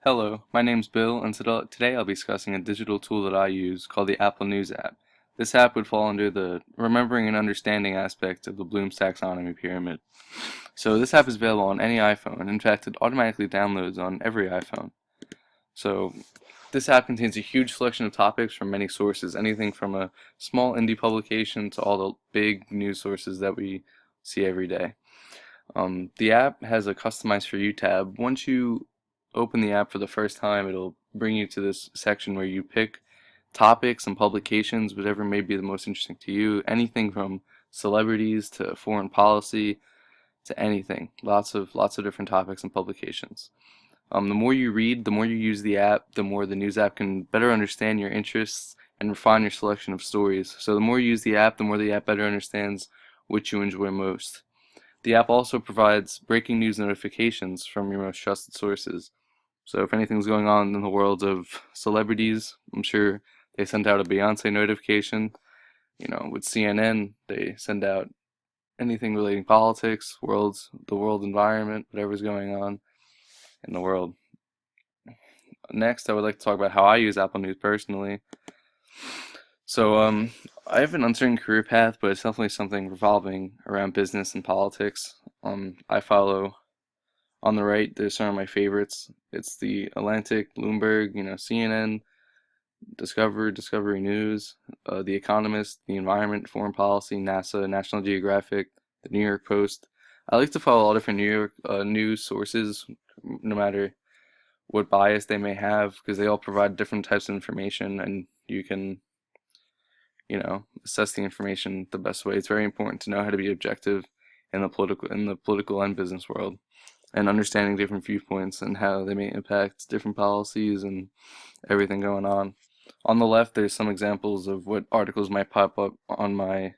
Hello, my name's Bill, and today I'll be discussing a digital tool that I use called the Apple News app. This app would fall under the remembering and understanding aspect of the Bloom's taxonomy pyramid. So this app is available on any iPhone. In fact, it automatically downloads on every iPhone. So this app contains a huge selection of topics from many sources, anything from a small indie publication to all the big news sources that we see every day. The app has a Customize for You tab. Once you open the app for the first time, it'll bring you to this section where you pick topics and publications, whatever may be the most interesting to you. Anything from celebrities to foreign policy to anything. Lots of different topics and publications. The more you read, the more you use the app, the more the news app can better understand your interests and refine your selection of stories. So the more you use the app, the more the app better understands what you enjoy most. The app also provides breaking news notifications from your most trusted sources. So if anything's going on in the world of celebrities, I'm sure they sent out a Beyonce notification. With CNN, they send out anything relating politics, the world environment, whatever's going on in the world. Next, I would like to talk about how I use Apple News personally. So, I have an uncertain career path, but it's definitely something revolving around business and politics. I follow on the right, there's some of my favorites. It's the Atlantic, Bloomberg, CNN, Discovery News, The Economist, The Environment, Foreign Policy, NASA, National Geographic, the New York Post. I like to follow all different New York news sources, no matter what bias they may have, because they all provide different types of information, and you can, assess the information the best way. It's very important to know how to be objective in the political and business world, and understanding different viewpoints and how they may impact different policies and everything going on. On the left, there's some examples of what articles might pop up on my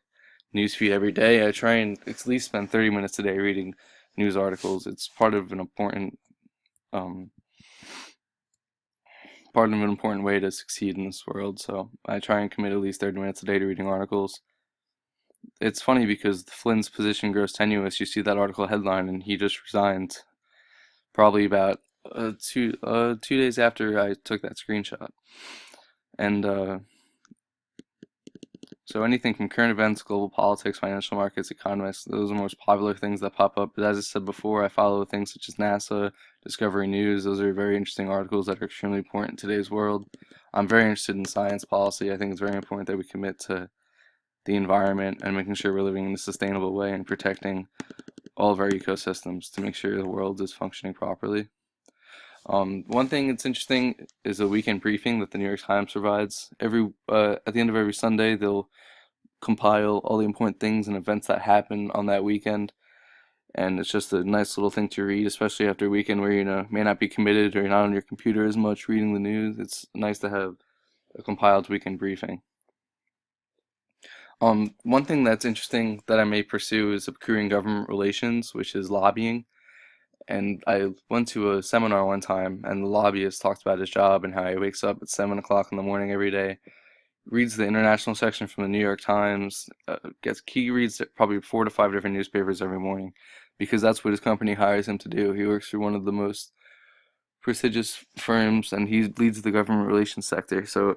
newsfeed every day. I try and at least spend 30 minutes a day reading news articles. It's um, part of an important way to succeed in this world. So I try and commit at least 30 minutes a day to reading articles. It's funny because Flynn's position grows tenuous. You see that article headline, and he just resigned probably about 2 days after I took that screenshot. And so anything from current events, global politics, financial markets, economists, those are the most popular things that pop up. But as I said before, I follow things such as NASA, Discovery News. Those are very interesting articles that are extremely important in today's world. I'm very interested in science policy. I think it's very important that we commit to the environment and making sure we're living in a sustainable way and protecting all of our ecosystems to make sure the world is functioning properly. One thing that's interesting is a weekend briefing that the New York Times provides. At the end of every Sunday, they'll compile all the important things and events that happen on that weekend, and it's just a nice little thing to read, especially after a weekend where may not be committed or you're not on your computer as much reading the news. It's nice to have a compiled weekend briefing. One thing that's interesting that I may pursue is accruing government relations, which is lobbying. And I went to a seminar one time, and the lobbyist talked about his job and how he wakes up at 7 o'clock in the morning every day, reads the international section from the New York Times, he reads probably 4 to 5 different newspapers every morning, because that's what his company hires him to do. He works for one of the most prestigious firms, and he leads the government relations sector. So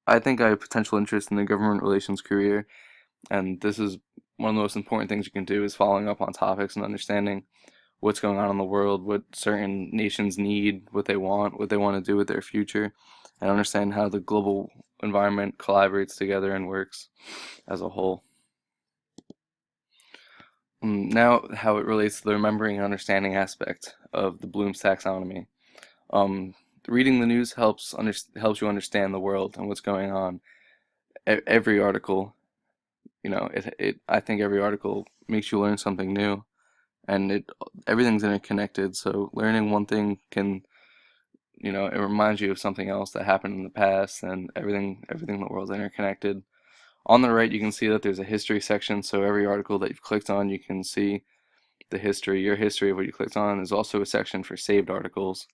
I think I have potential interest in the government relations career, and this is one of the most important things you can do, is following up on topics and understanding what's going on in the world, what certain nations need, what they want to do with their future, and understand how the global environment collaborates together and works as a whole. Now, how it relates to the remembering and understanding aspect of the Bloom's taxonomy. Reading the news helps you understand the world and what's going on. Every article, I think every article makes you learn something new, and everything's interconnected. So learning one thing can, it reminds you of something else that happened in the past, and everything in the world is interconnected. On the right, you can see that there's a history section. So every article that you've clicked on, you can see your history of what you clicked on. There's also a section for saved articles.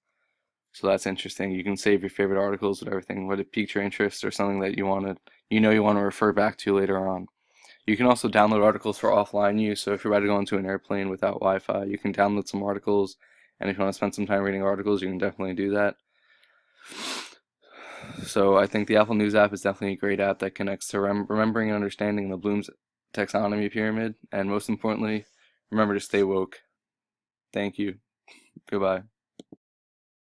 So that's interesting. You can save your favorite articles with everything, whether it piqued your interest or something that you want to refer back to later on. You can also download articles for offline use. So if you're about to go into an airplane without Wi-Fi, you can download some articles And if you want to spend some time reading articles, you can definitely do that. So I think the Apple News app is definitely a great app that connects to remembering and understanding the Bloom's taxonomy pyramid, and most importantly, remember to stay woke. Thank you. Goodbye.